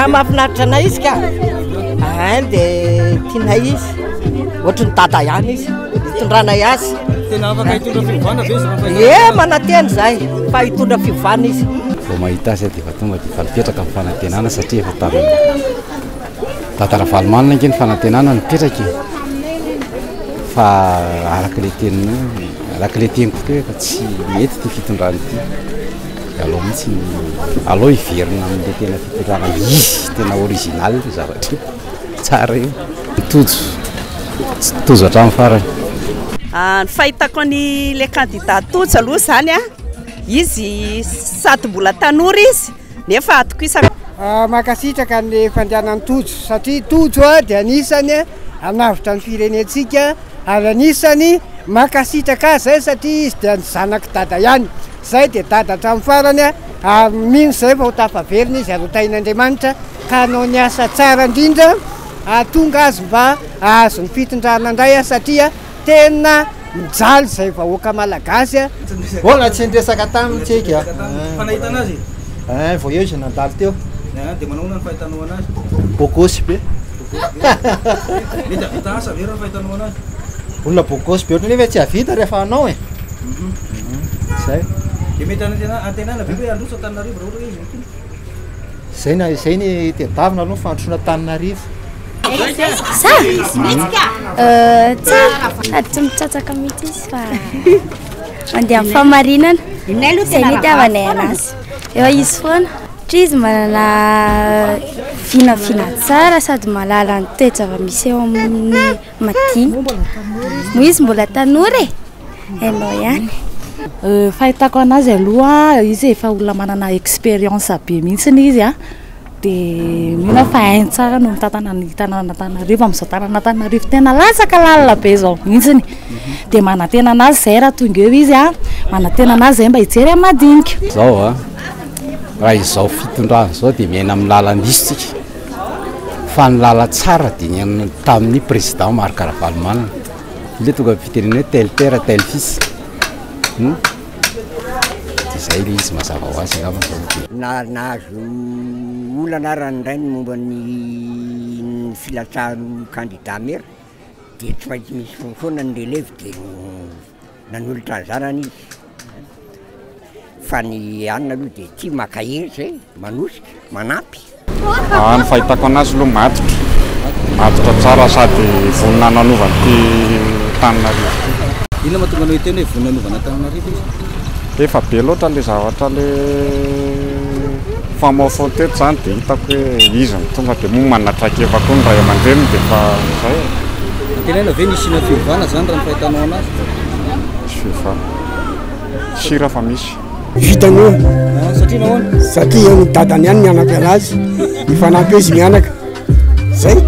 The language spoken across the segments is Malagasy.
mahafinaritra anay izy ka dia tianay izy ohatry ny tata ihany izy hitondranay azy tena afaka hitondra fiovana ve izy mananteny zay fa hitondra fiovana izy vao mahita azy dia efa tonga dia efa mipetraka amin'ny fanantenana satria efa tamin'ny tantara valomanina inge ny fanantenana mipetraka fa arak'ilay teniko teo efa tsy mety ty fitondrany ity aloha mihitsy aloha hiverina amin'ilay tena fitondrana izy tena original io zavatra tsara io tojo hatramin'ny farany ny fahitako an'ile candidat tojo aloha zany izy sady mbola tanora izy nefa atokisaka makasitraka ny fandehanany tojo satria tojo dia anisany anavitra ny firenentsika ary anisany makasitraka azy zay satria izy dia ny zanaky dada ihany zay dia dada hatramin'ny farany mino zay fa ho tafaverina izy ary ho tain'Andriamanitra ka anao ny asa tsara indrindra tonga azy mba azo ny fitondrana indray satria tena mijaly zay vahoaka malagasy Olona tsy ndresaka taminy tsika fanahitana azy vao eo izy nandalo teo dia manao ny fahitanao anazy bokosy be mety avita asa vera ny fahitanao anazy olona bokosy be ohatra nefa tsy avita rehefa anao zay dia mety antenana be hoe androsa Tananarivo raha ohatra izy zay ny tedavina aloha fandrosoana Tananarivo tsara tsy mitsatsaka mihitsy izy fa mandeha amin'ny famarinana zay ny itiavanay anazy efa izy foana satria izy manana vinavina tsara sady mahalala ny toe-java-misy eo amin'ny madiny moa izy mbola tanora hainao ihany fahitako anazy aloha izy efa olona manana expérience be mihitsiny izy dia mino fa hainy tsara no mitantana ny tanàna Antananarivo amin'izao tanàna Antananarivo tena lasaka lalina be zao mihitsiny dia manantena anazy zay raha tonga eo izy manantena anazy zay mba hijery amin'ny madinika zao raha izao fitondrana zao dia miaina amin'ny laland'izy tsika fa ny lala tsara dia ny tamin'ny président Marc Ravalomanana ile tonga fitenena hoe tel père tel fils zay le izy mazava ho azy nahazo olana raha indray ny momba ny filatsahano candidat maire dia tsy maintsy misy foana ny relève dia nanolotra anzarany izy fa ny anina aloha dia tia makahery zay manosika manampy ny fahitako anazy aloha matotra tsara sady vonina nanovana ty Tananarivo inona mahatonga anao hiteny hoe vonina nanovana Tananarivo izy efa be loatra le zavatra le famaofao teto zany dia hitako hoe izy ny tonga dia moa manatraikeva koa ny ray aman-dreny dia fa zay tenena ve nisina fiovana zany raha ny fahitanao anazy sy fiovana sira fa misy vitanao satria nahoana satria ny dadany ihany mianaka anazy mifanampy izy mianaka zay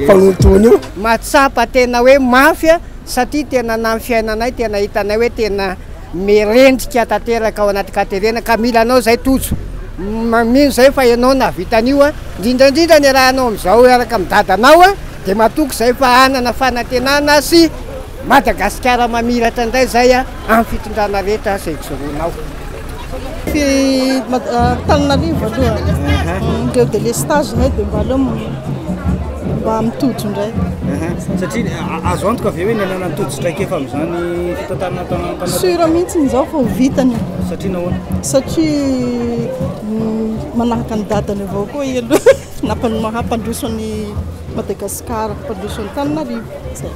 fanolotony io matsapa tena hoe mafy satria tena na fiainanay tena hitanay hoe tena mirendrika tanteraka ao anaty katerena ka mila anao zay tojo mino zay fa ianao navitan'io indrindrandrindra ny rahanao amin'izao araka amin'ny dadanao dia matoky zay fa anana fanantenana sy Madagasikara mamiratra indray zay amin'ny fitondrana rehetra zay joroanao Tananarivo aloha ireo délestage hay dia mba aleo mba mitojo indray satria azo antoka ve hoe nanana nitojo straika efa amin'izany fitantanana Tananarivo sura mihitsy izao fa ho vitany satria nahoana satria manahaka ny dadany avao koa i aloha nampandroso ny Madagasikara mpandroso ny Tananarivo zay